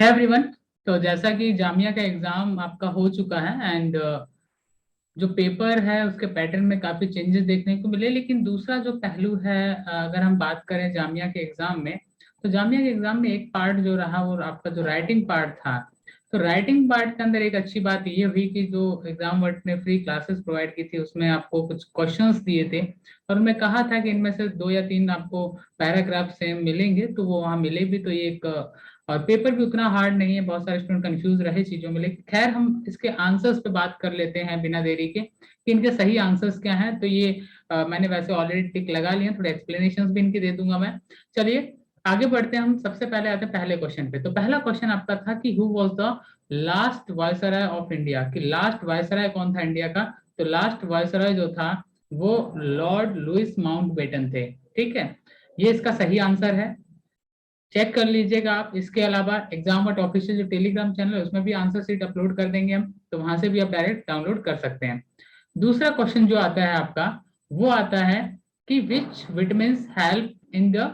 है एवरीवन। तो जैसा कि जामिया का एग्जाम आपका हो चुका है एंड जो पेपर है उसके पैटर्न में काफी चेंजेस देखने को मिले, लेकिन दूसरा जो पहलू है, अगर हम बात करें जामिया के एग्जाम में, तो जामिया के एग्जाम में एक पार्ट जो रहा वो आपका जो राइटिंग पार्ट था। तो राइटिंग पार्ट के अंदर एक अच्छी बात ये हुई कि जो एग्जाम वर्ड ने फ्री क्लासेस प्रोवाइड की थी उसमें आपको कुछ क्वेश्चंस दिए थे और मैं कहा था कि इनमें से 2 या 3 आपको पैराग्राफ सेम मिलेंगे, तो वो वहाँ मिले भी। तो ये एक और पेपर भी उतना हार्ड नहीं है, बहुत सारे स्टूडेंट कंफ्यूज रहे चीजों में, लेकिन खैर हम इसके आंसर्स पे बात कर लेते हैं बिना देरी के कि इनके सही आंसर्स क्या हैं। तो ये मैंने वैसे ऑलरेडी टिक लगा लिए, थोड़े एक्सप्लेनेशन भी इनके दे दूंगा मैं। चलिए आगे बढ़ते हैं। हम सबसे पहले आते हैं पहले क्वेश्चन पे। तो पहला क्वेश्चन आपका था कि who was the last viceroy of India, कि लास्ट वायसराय कौन था इंडिया का। तो लास्ट वायसराय जो था वो लॉर्ड लुइस माउंटबेटन थे। ठीक है, ये इसका सही आंसर है, चेक कर लीजिएगा आप। इसके अलावा एग्जाम बट ऑफिशियल जो टेलीग्राम चैनल है उसमें भी आंसर सीट अपलोड कर देंगे हम, तो वहां से भी आप डायरेक्ट डाउनलोड कर सकते हैं। दूसरा क्वेश्चन जो आता है आपका वो आता है कि which vitamin help in the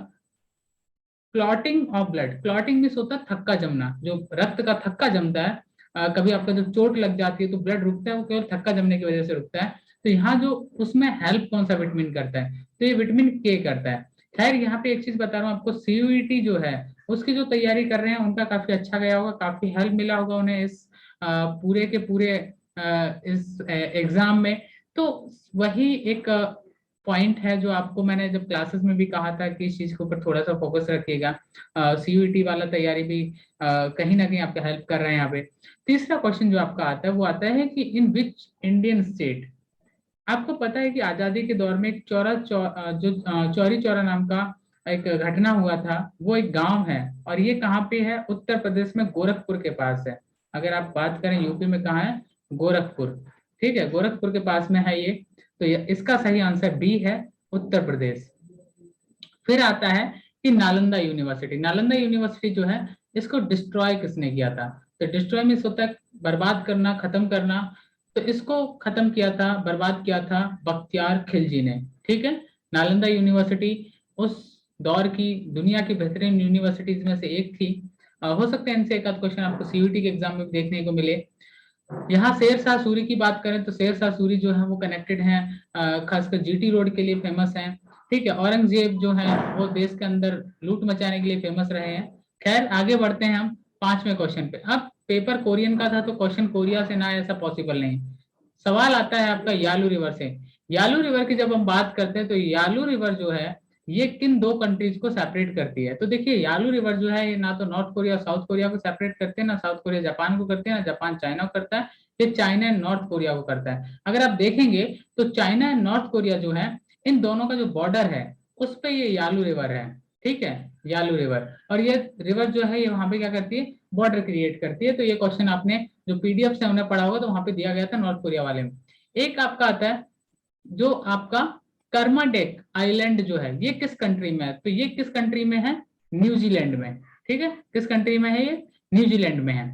clotting of blood. Clotting means होता है थक्का जमना, जो रक्त का थक्का जमता है। कभी आपका जब चोट लग जाती है तो ब्लड रुकता है, वो केवल थक्का जमने की वजह से रुकता है। तो यहाँ जो उसमें हेल्प कौन सा विटामिन करता है, तो ये विटामिन के करता है। खैर यहाँ पे एक चीज बता रहा हूँ आपको, सीयूईटी जो है उसकी जो तैयारी कर रहे हैं उनका काफी अच्छा गया होगा, काफी हेल्प मिला होगा उन्हें इस पूरे के पूरे इस एग्जाम में। तो वही एक पॉइंट है जो आपको मैंने जब क्लासेस में भी कहा था कि इस चीज के ऊपर थोड़ा सा फोकस रखिएगा। सीयूईटी वाला तैयारी भी कहीं ना कहीं आपका हेल्प कर रहे हैं यहाँ पे। तीसरा क्वेश्चन जो आपका आता है वो आता है कि इन विच इंडियन स्टेट। आपको पता है कि आजादी के दौर में एक चौरी चौरा नाम का एक घटना हुआ था, वो एक गांव है और ये कहाँ पे है, उत्तर प्रदेश में गोरखपुर के पास है। अगर आप बात करें यूपी में कहाँ है, गोरखपुर। ठीक है, गोरखपुर के पास में है ये। तो इसका सही आंसर बी है, उत्तर प्रदेश। फिर आता है कि नालंदा यूनिवर्सिटी। नालंदा यूनिवर्सिटी जो है इसको डिस्ट्रॉय किसने किया था। तो डिस्ट्रॉय मीन्स होता है बर्बाद करना, खत्म करना। तो इसको खत्म किया था, बर्बाद किया था बख्तियार खिलजी ने। ठीक है, नालंदा यूनिवर्सिटी उस दौर की दुनिया की बेहतरीन यूनिवर्सिटीज में से एक थी। हो सकता है इनसे एक आध क्वेश्चन आपको सीयूटी के एग्जाम में देखने को मिले। यहाँ शेर शाह सूरी की बात करें तो शेर शाह सूरी जो है वो कनेक्टेड हैं, खासकर जीटी रोड के लिए फेमस हैं। ठीक है, औरंगजेब जो है वो देश के अंदर लूट मचाने के लिए फेमस रहे हैं। खैर आगे बढ़ते हैं हम पांचवें क्वेश्चन पे। अब पेपर कोरियन का था तो क्वेश्चन कोरिया से ना ऐसा पॉसिबल नहीं। सवाल आता है आपका यालू रिवर से। यालू रिवर की जब हम बात करते हैं तो यालू रिवर जो है ये किन दो कंट्रीज को सेपरेट करती है। तो देखिए यालू रिवर जो है ये ना तो नॉर्थ कोरिया और साउथ कोरिया को सेपरेट करते हैं, ना साउथ कोरिया जापान को करते हैं, ना जापान चाइना को करता है। ये चाइना एंड नॉर्थ कोरिया को करता है। अगर आप देखेंगे तो चाइना एंड नॉर्थ कोरिया जो है इन दोनों का जो बॉर्डर है उस पे ये यालू रिवर है। ठीक है, यालू रिवर। और ये रिवर जो है ये वहां पे क्या करती है, बॉर्डर क्रिएट करती है। तो ये क्वेश्चन आपने जो पीडीएफ से हमने पढ़ा होगा तो वहां पे दिया गया था नॉर्थ कोरिया वाले में। एक आपका आता है जो आपका कर्माडेक आइलैंड जो है ये किस कंट्री में है। तो ये किस कंट्री में है, न्यूजीलैंड में। ठीक है, किस कंट्री में है ये, न्यूजीलैंड में है।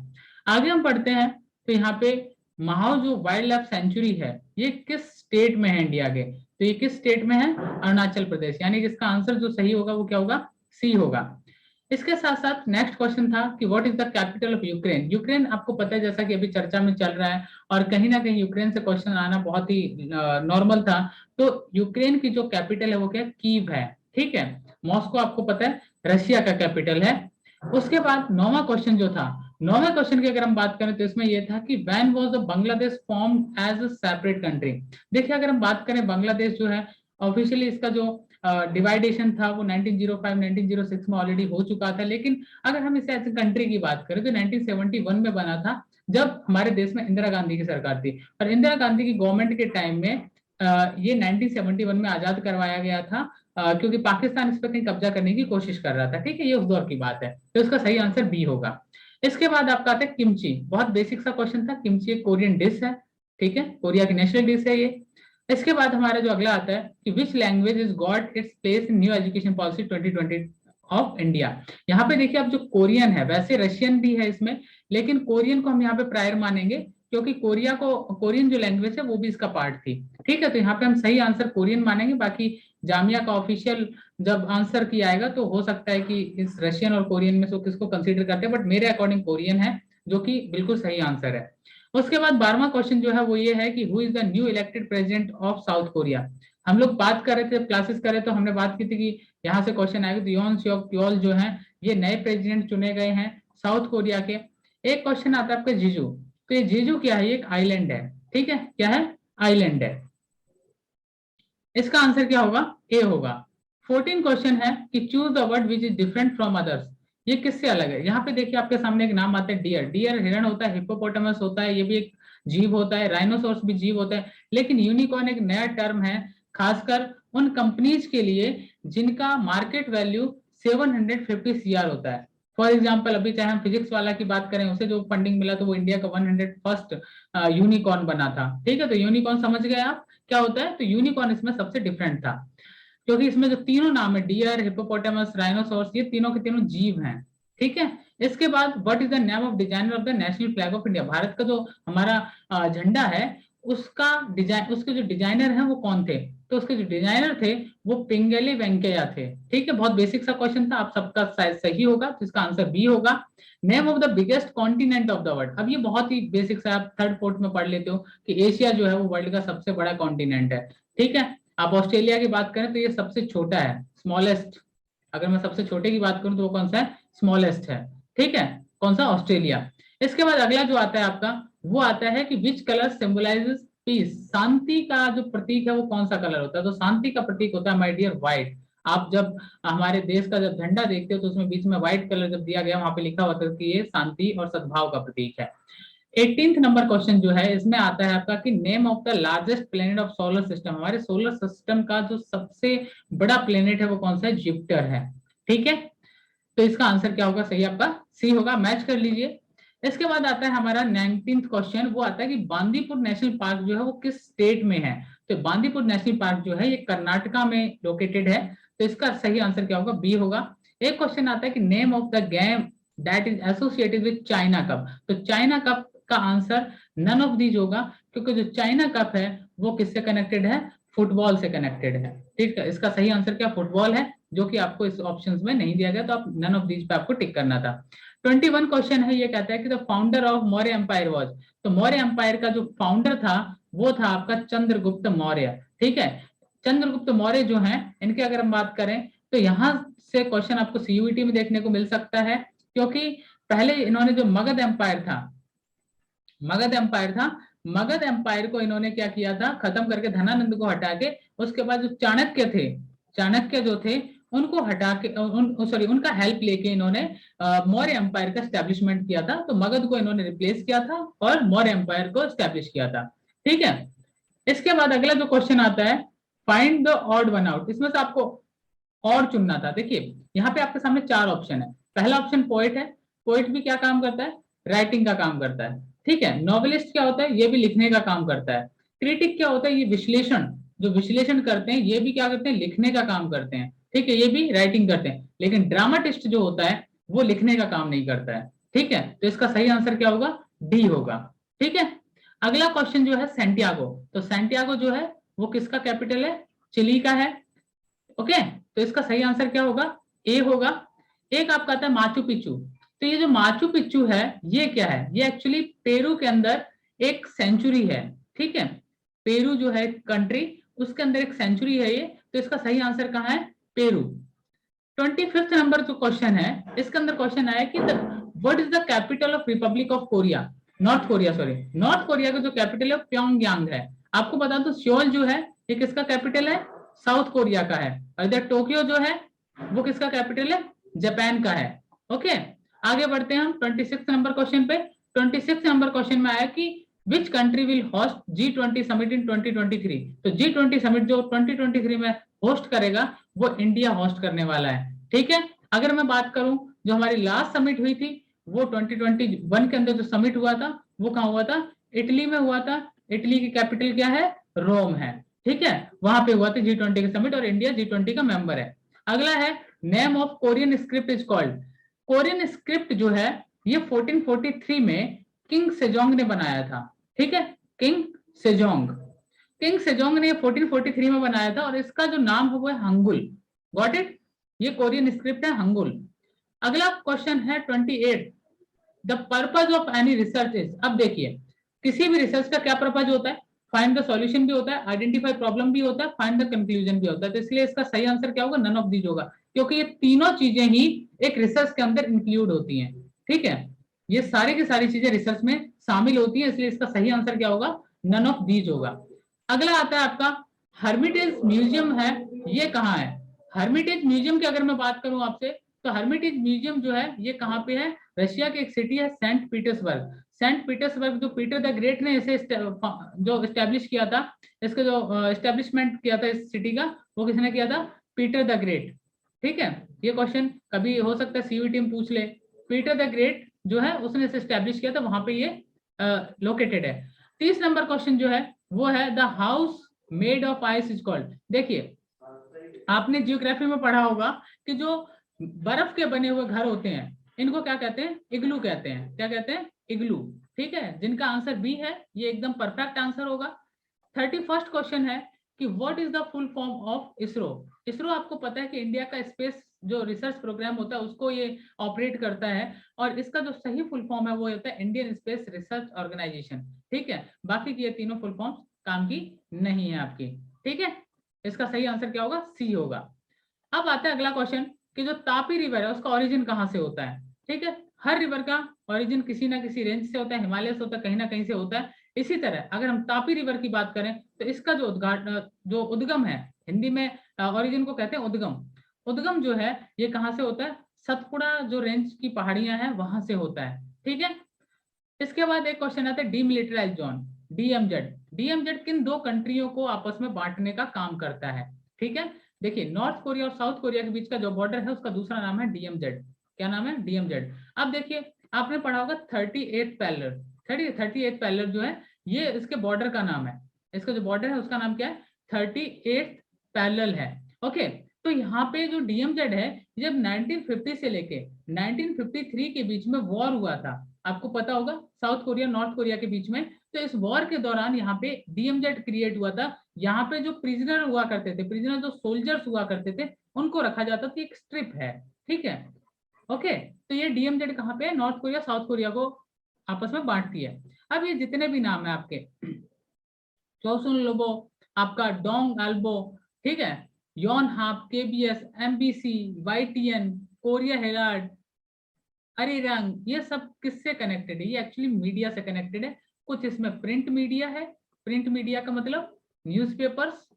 आगे हम पढ़ते हैं तो यहाँ पे महाव जो वाइल्ड लाइफ सेंचुरी है ये किस स्टेट में है इंडिया के। तो ये किस स्टेट में है, अरुणाचल प्रदेश। यानी कि इसका आंसर जो सही होगा वो क्या होगा, सी होगा। इसके साथ साथ नेक्स्ट क्वेश्चन था कि what is the capital of Ukraine. Ukraine आपको पता है जैसा कि अभी चर्चा में चल रहा है और कहीं ना कहीं यूक्रेन से क्वेश्चन आना बहुत ही नॉर्मल था। तो यूक्रेन की जो कैपिटल है वो क्या, कीव है। ठीक है, मॉस्को आपको पता है रशिया का कैपिटल है। उसके बाद नौवां क्वेश्चन जो था, नौवें क्वेश्चन की अगर हम बात करें तो इसमें यह था कि when was the Bangladesh formed as a separate country. देखिए अगर हम बात करें बांग्लादेश जो है ऑफिशियली इसका जो डिवाइडेशन था वो 1905 1906 में ऑलरेडी हो चुका था, लेकिन अगर हम इसे एज कंट्री की बात करें तो 1971 में बना था जब हमारे देश में इंदिरा गांधी की सरकार थी। और इंदिरा गांधी की गवर्नमेंट के टाइम में ये 1971 में आजाद करवाया गया था, क्योंकि पाकिस्तान इस पर कहीं कब्जा करने की कोशिश कर रहा था। ठीक है, ये उस दौर की बात है, तो इसका सही आंसर बी होगा। इसके बाद आपका आता है किमची। बहुत बेसिक सा क्वेश्चन था, किमची एक कोरियन डिश है। ठीक है, कोरिया की नेशनल डिश है ये। इसके बाद हमारा जो अगला आता है कि which language is got its place in new education policy 2020 of India. यहाँ पे देखिए अब जो कोरियन है, वैसे रशियन भी है इसमें, लेकिन कोरियन को हम यहाँ पे प्रायर मानेंगे क्योंकि कोरियन जो लैंग्वेज है वो भी इसका पार्ट थी। ठीक है, तो यहाँ पे हम सही आंसर कोरियन मानेंगे। बाकी जामिया का ऑफिशियल जब आंसर किया आएगा तो हो सकता है कि इस रशियन और कोरियन में से किसको कंसीडर करते हैं, बट मेरे अकॉर्डिंग कोरियन है, जो कि बिल्कुल सही आंसर है। उसके बाद 12वां क्वेश्चन जो है वो ये है कि who is the new elected president of south Korea. हम लोग बात कर रहे थे, क्लासेस कर रहे तो हमने बात की थी कि यहाँ से क्वेश्चन आएगा, तो योन सियोक ट्योल जो है ये नए प्रेसिडेंट चुने गए हैं साउथ कोरिया के। एक क्वेश्चन आता है आपका जीजू, तो ये जीजू क्या है, ये एक आइलैंड है। ठीक है, क्या है, आइलैंड है। इसका आंसर क्या होगा, ए होगा। 14 क्वेश्चन है कि choose the word which is different from others. ये किससे अलग है, यहाँ पे देखिए आपके सामने एक नाम आता है डियर। डियर हिरण होता है, हिप्पोपोटामस होता है, ये भी एक जीव होता है, राइनोसोर्स भी जीव होता है। लेकिन यूनिकॉर्न एक नया टर्म है, खासकर उन कंपनीज के लिए जिनका मार्केट वैल्यू 750 सीआर होता है। फॉर एग्जाम्पल अभी चाहे हम फिजिक्स वाला की बात करें, उसे जो फंडिंग मिला तो वो इंडिया का 101st यूनिकॉर्न बना था। ठीक है, तो यूनिकॉर्न समझ गए आप क्या होता है। तो यूनिकॉर्न इसमें सबसे डिफरेंट था, क्योंकि इसमें जो तीनों नाम है, डियर, हिप्पोपोटामस, राइनोसोर्स, ये तीनों के तीनों जीव हैं। ठीक है, इसके बाद what is the name of designer of the national flag of India. Bharat का जो हमारा झंडा है उसका डिजाइन, उसके जो डिजाइनर हैं वो कौन थे, तो उसके जो डिजाइनर थे वो पिंगली वेंकैया थे। ठीक है, बहुत बेसिक सा क्वेश्चन था, आप सबका शायद सही होगा, तो इसका आंसर बी होगा। Name of the biggest continent of the world. अब ये बहुत ही बेसिक सा, आप थर्ड फोर्थ में पढ़ लेते हो कि एशिया जो है वो वर्ल्ड का सबसे बड़ा कॉन्टिनेंट है। ठीक है, आप ऑस्ट्रेलिया की बात करें तो ये सबसे छोटा है, स्मॉलेस्ट। अगर मैं सबसे छोटे की बात करूं तो वो कौन सा है, स्मॉलेस्ट है। ठीक है, कौन सा, ऑस्ट्रेलिया। इसके बाद अगला जो आता है आपका, वो आता है कि विच कलर सिंबलाइजेस पीस। शांति का जो प्रतीक है वो कौन सा कलर होता है, तो शांति का प्रतीक होता है माय डियर व्हाइट। आप जब हमारे देश का जब झंडा देखते हो तो उसमें बीच में व्हाइट कलर जब दिया गया, वहां पे लिखा होता है कि ये शांति और सद्भाव का प्रतीक है। 18th नंबर क्वेश्चन जो है इसमें आता है आपका कि name of the largest planet of solar system. हमारे सोलर सिस्टम का जो सबसे बड़ा प्लेनेट है वो कौन सा है, जुपिटर है। ठीक है, तो इसका आंसर क्या होगा, सही आपका सी होगा, मैच कर लीजिए। इसके बाद आता है हमारा 19th क्वेश्चन, वो आता है कि बांदीपुर नेशनल पार्क जो है वो किस स्टेट में है। तो बांदीपुर नेशनल पार्क जो है ये कर्नाटका में लोकेटेड है, तो इसका सही आंसर क्या होगा, बी होगा। एक क्वेश्चन आता है कि name of the game that is associated with China cup. तो चाइना कप का आंसर नन ऑफ दीज होगा, क्योंकि जो चाइना कप है वो किससे कनेक्टेड है, फुटबॉल से कनेक्टेड है। ठीक है, इसका सही आंसर क्या, फुटबॉल है, जो कि आपको इस ऑप्शंस में नहीं दिया गया, तो आप नन ऑफ दीज पे आपको टिक करना था। 21 क्वेश्चन है, ये कहता है कि the founder of Maurya empire was. तो मौर्य एम्पायर का जो फाउंडर था वो था आपका चंद्रगुप्त मौर्य। ठीक है, चंद्रगुप्त मौर्य जो है इनकी अगर हम बात करें तो यहाँ से क्वेश्चन आपको सीयूईटी में देखने को मिल सकता है, क्योंकि पहले इन्होंने जो मगध एम्पायर था, मगध एम्पायर को इन्होंने क्या किया था, खत्म करके धनानंद को हटा के, उसके बाद जो चाणक्य थे, चाणक्य जो थे उनको हटा के उनका हेल्प लेके इन्होंने मौर्य एम्पायर का स्टैब्लिशमेंट किया था। तो मगध को इन्होंने रिप्लेस किया था और मौर्य एम्पायर को स्टैब्लिश किया था। ठीक है, इसके बाद अगला जो क्वेश्चन आता है, find the odd one out. इसमें से आपको और चुनना था। देखिए यहाँ पे आपके सामने चार ऑप्शन है। पहला ऑप्शन पोएट है, पोएट भी क्या काम करता है, राइटिंग का काम करता है। ठीक है, नॉवेलिस्ट क्या होता है, ये भी लिखने का काम करता है। क्रिटिक क्या होता है, ये विश्लेषण, जो विश्लेषण करते हैं ये भी क्या करते हैं, लिखने का काम करते हैं। ठीक है, ये भी राइटिंग करते हैं। लेकिन ड्रामाटिस्ट जो होता है वो लिखने का काम नहीं करता है। ठीक है, तो इसका सही आंसर क्या होगा, डी होगा। ठीक है, अगला क्वेश्चन जो है सेंटियागो। तो सेंटियागो जो है वो किसका कैपिटल है, चिली का है। ओके, तो इसका सही आंसर क्या होगा, ए होगा। एक आपका आता है माचू पिच्चू। तो ये जो माचू पिच्चू है ये क्या है, ये एक्चुअली पेरू के अंदर एक सेंचुरी है। ठीक है, पेरू जो है कंट्री, उसके अंदर एक सेंचुरी है ये, तो इसका सही आंसर कहाँ है, पेरू। 25th नंबर जो क्वेश्चन है, इसके अंदर क्वेश्चन आया कि what is the capital of Republic of Korea, north Korea, sorry north Korea का जो कैपिटल है प्योंगयांग है। आपको बता दो सियोल जो है ये किसका कैपिटल है, साउथ कोरिया का है। और इधर टोक्यो जो है वो किसका कैपिटल है, जापान का है। ओके, आगे बढ़ते हैं हम 26 नंबर क्वेश्चन पे। 26 नंबर क्वेश्चन में आया कि which country will host G20 summit in 2023। तो G20 समिट जो 2023 में होस्ट करेगा वो इंडिया होस्ट करने वाला है। ठीक है, अगर मैं बात करूं जो हमारी लास्ट समिट हुई थी वो 2021 के अंदर जो समिट हुआ था वो कहाँ हुआ था, इटली में हुआ था। इटली की कैपिटल क्या है, रोम है। ठीक है, वहां पे हुआ था G20 का समिट और इंडिया G20 का मेंबर है। अगला है name of Korean script is called. Korean script जो है ये 1443 में किंग सेजोंग ने बनाया था। ठीक है, किंग सेजोंग। किंग सेजोंग ने 1443 में बनाया था और इसका जो नाम है वो है हंगुल। गॉट इट, ये कोरियन स्क्रिप्ट है हंगुल। अगला क्वेश्चन है 28, the purpose of any research is. अब देखिए, किसी भी रिसर्च का क्या पर्पज होता है? फाइंड द सॉल्यूशन भी होता है, आइडेंटिफाई प्रॉब्लम भी होता है, फाइंड द कंक्लूजन भी होता है। तो इसलिए इसका सही आंसर क्या होगा? नन ऑफ दीज होगा, क्योंकि ये तीनों चीजें ही एक रिसर्च के अंदर इंक्लूड होती हैं। ठीक है, ये सारी की सारी चीजें रिसर्च में शामिल होती है, इसलिए इसका सही आंसर क्या होगा? नन ऑफ दीज होगा। अगला आता है आपका हर्मिटेज म्यूजियम है, ये कहाँ है? हर्मिटेज म्यूजियम की अगर मैं बात करूं आपसे, तो हर्मिटेज म्यूजियम जो है ये कहाँ पे है? रशिया की एक सिटी है सेंट पीटर्सबर्ग। सेंट पीटर्सबर्ग जो पीटर द ग्रेट ने इसे जो एस्टेब्लिश किया था, इसका जो एस्टेब्लिशमेंट किया था इस सिटी का, वो किसने किया था? Peter the great. ठीक है, ये क्वेश्चन कभी हो सकता है सीयूईटी में पूछ ले। पीटर द ग्रेट जो है उसने इसे एस्टेब्लिश किया था, वहां पे ये लोकेटेड है। 30 नंबर क्वेश्चन जो है वो है the house made of ice is called. देखिए, आपने जियोग्राफी में पढ़ा होगा कि जो बर्फ के बने हुए घर होते हैं इनको क्या कहते हैं? इग्लू कहते हैं। क्या कहते हैं? इग्लू। ठीक है, जिनका आंसर बी है, ये एकदम परफेक्ट आंसर होगा। 31st क्वेश्चन है कि what is the full form of ISRO. ISRO आपको पता है कि इंडिया का स्पेस जो रिसर्च प्रोग्राम होता है उसको ये ऑपरेट करता है, और इसका जो सही फुल फॉर्म है वो होता है इंडियन स्पेस रिसर्च ऑर्गेनाइजेशन। ठीक है, बाकी की ये तीनों फुल फॉर्म काम की नहीं है आपकी। ठीक है, इसका सही आंसर क्या होगा? सी होगा। अब आता है अगला क्वेश्चन कि जो तापी रिवर है उसका ओरिजिन कहाँ से होता है? ठीक है, हर रिवर का ओरिजिन किसी ना किसी रेंज से होता है, हिमालय से होता है, कहीं ना कहीं से होता है। इसी तरह अगर हम तापी रिवर की बात करें तो इसका जो उद्गम है, हिंदी में ओरिजिन को कहते हैं उद्गम। उद्गम जो है ये कहाँ से होता है? सतपुड़ा जो रेंज की पहाड़ियां हैं वहां से होता है। ठीक है, इसके बाद एक क्वेश्चन आता है डीमिलिटराइज्ड जोन, डीएमजेड। डीएमजेड किन दो कंट्रियों को आपस में बांटने का काम करता है? ठीक है, देखिए नॉर्थ कोरिया और साउथ कोरिया के बीच का जो बॉर्डर है उसका दूसरा नाम है डीएमजेड। क्या नाम है? डीएमजेड। अब देखिए, आपने पढ़ा होगा 38 पैरेलल। 38 पैरेलल जो है ये इसके बॉर्डर का नाम है। इसका जो बॉर्डर है उसका नाम क्या है? 38 पैरेलल है। ओके, तो यहाँ पे जो डीएमजेड है, जब 1950 से लेके 1953 के बीच में वॉर हुआ था, आपको पता होगा, साउथ कोरिया नॉर्थ कोरिया के बीच में। तो इस वॉर के दौरान यहाँ पे डीएमजेड क्रिएट हुआ था। यहाँ पे जो प्रिजनर हुआ करते थे, प्रिजनर जो सोल्जर्स हुआ करते थे, उनको रखा जाता था। एक स्ट्रिप है। ठीक है, ओके, तो ये डीएमजेड कहाँ पे है? नॉर्थ कोरिया साउथ कोरिया को आपस में बांटती है। अब ये जितने भी नाम है आपके, चोसुन लोबो, आपका डोंग अल्बो, ठीक है, योन हाप, केबीएस, एमबीसी, वाईटीएन, कोरिया हेराल्ड, अरे रंग, ये सब किससे कनेक्टेड है? ये एक्चुअली मीडिया से कनेक्टेड है। कुछ इसमें प्रिंट मीडिया है, प्रिंट मीडिया का मतलब न्यूज़पेपर्स,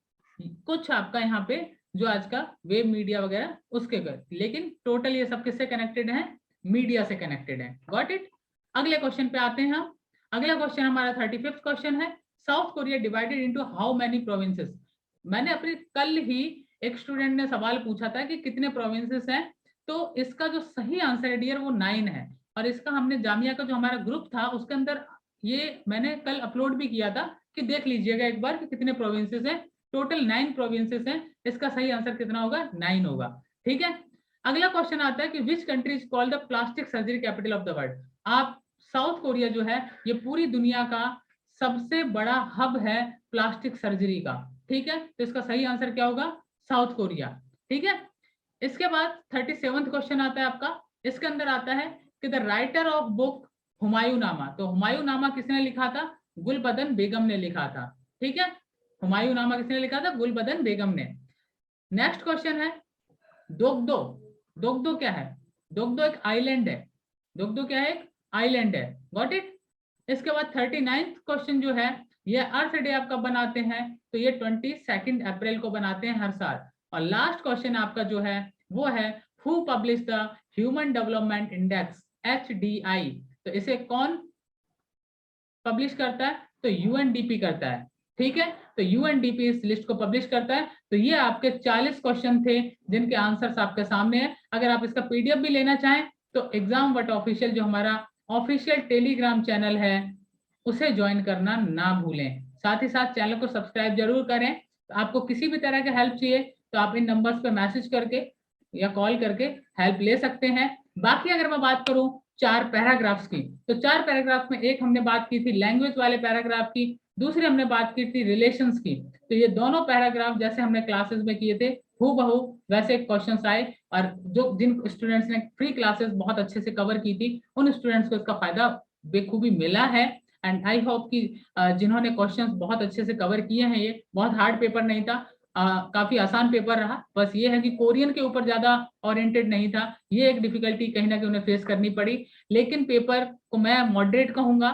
कुछ आपका यहाँ पे जो आज का वेब मीडिया वगैरह उसके कर, लेकिन टोटल ये सब किससे कनेक्टेड है? मीडिया से कनेक्टेड है। Got it. अगले क्वेश्चन पे आते हैं हम। अगला क्वेश्चन हमारा 35th क्वेश्चन है, south Korea divided into how many provinces. मैंने अपने कल ही एक स्टूडेंट ने सवाल पूछा था कि कितने प्रोविंसेस हैं, तो इसका जो सही आंसर है डियर वो 9 है। और इसका हमने जामिया का जो हमारा ग्रुप था उसके अंदर ये मैंने कल अपलोड भी किया था कि देख लीजिएगा एक बार कि कितने प्रोविंसेस हैं। टोटल 9 प्रोविंसेस हैं। इसका सही आंसर कितना होगा? 9 होगा। ठीक है, अगला क्वेश्चन आता है कि which country is called the plastic surgery capital of the world. आप साउथ कोरिया जो है ये पूरी दुनिया का सबसे बड़ा हब है प्लास्टिक सर्जरी का। ठीक है, तो इसका सही आंसर क्या होगा? South Korea. ठीक है, इसके बाद 37th क्वेश्चन आता है आपका। इसके अंदर आता है कि the writer of book Humayun नामा। तो हुमायूं नामा किसने लिखा था? गुलबदन बेगम ने लिखा था। ठीक है, हुमायूं नामा किसने लिखा था? गुलबदन बेगम ने। नेक्स्ट क्वेश्चन है दोगदो। दोगदो क्या है? दोगदो एक आइलैंड है। दोगदो क्या है? एक आइलैंड है। Got it. इसके बाद 39th क्वेश्चन जो है ये अर्थ डे आप कब बनाते हैं? तो ये 22 अप्रैल को बनाते हैं हर साल। और लास्ट क्वेश्चन आपका जो है वो है who publish the human development index HDI। तो इसे कौन पब्लिश करता है? तो यूएनडीपी करता है। ठीक है, तो यूएनडीपी इस लिस्ट को पब्लिश करता है। तो ये आपके 40 क्वेश्चन थे जिनके आंसर्स आपके सामने है। अगर आप इसका पीडीएफ भी लेना चाहें तो एग्जाम वट ऑफिशियल जो हमारा ऑफिशियल टेलीग्राम चैनल है उसे ज्वाइन करना ना भूलें। साथ ही साथ चैनल को सब्सक्राइब जरूर करें। तो आपको किसी भी तरह का हेल्प चाहिए तो आप इन नंबर्स पे मैसेज करके या कॉल करके हेल्प ले सकते हैं। बाकी अगर मैं बात करूं 4 पैराग्राफ्स की। तो 4 पैराग्राफ में एक हमने बात की थी लैंग्वेज वाले पैराग्राफ की, दूसरी हमने बात की थी रिलेशंस की। तो ये दोनों पैराग्राफ जैसे हमने क्लासेस में किए थे हूबहू वैसे क्वेश्चंस आए, और जो जिन स्टूडेंट्स ने फ्री क्लासेस बहुत अच्छे से कवर की थी उन स्टूडेंट्स को इसका फायदा बेखूबी मिला है। एंड आई होप कि जिन्होंने क्वेश्चंस बहुत अच्छे से कवर किए हैं, ये बहुत हार्ड पेपर नहीं था, काफी आसान पेपर रहा। बस ये है कि कोरियन के ऊपर ज्यादा ओरिएंटेड नहीं था, ये एक डिफिकल्टी कहीं ना कहीं उन्हें फेस करनी पड़ी। लेकिन पेपर को मैं मॉडरेट कहूंगा,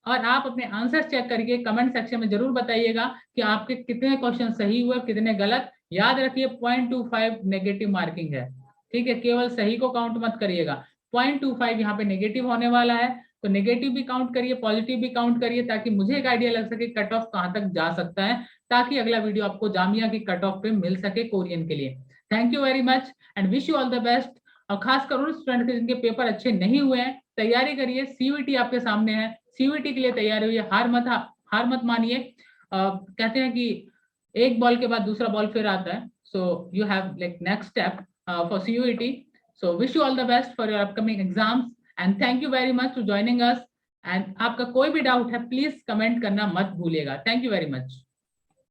और आप अपने आंसर चेक करके कमेंट सेक्शन में जरूर बताइएगा कि आपके कितने क्वेश्चन सही हुए कितने गलत। याद रखिए 0.25 नेगेटिव मार्किंग है, ठीक है, केवल सही को काउंट मत करिएगा। 0.25 यहाँ पे नेगेटिव होने वाला है, तो नेगेटिव भी काउंट करिए पॉजिटिव भी काउंट करिए, ताकि मुझे एक आइडिया लग सके कट ऑफ कहाँ तक जा सकता है, ताकि अगला वीडियो आपको जामिया की कट ऑफ पे मिल सके कोरियन के लिए। Thank you very much and wish you all the best. और खासकर उन स्टूडेंट के जिनके पेपर अच्छे नहीं हुए हैं, तैयारी करिए, सीयूईटी आपके सामने है, सीयूईटी के लिए तैयारी हुई है, हार मत मानिए। कहते हैं कि एक बॉल के बाद दूसरा बॉल फिर आता है, so you have like next step for CUET. So wish you all the best for your upcoming exams and thank you very much for joining us. And आपका कोई भी डाउट है प्लीज कमेंट करना मत भूलिएगा। Thank you very much.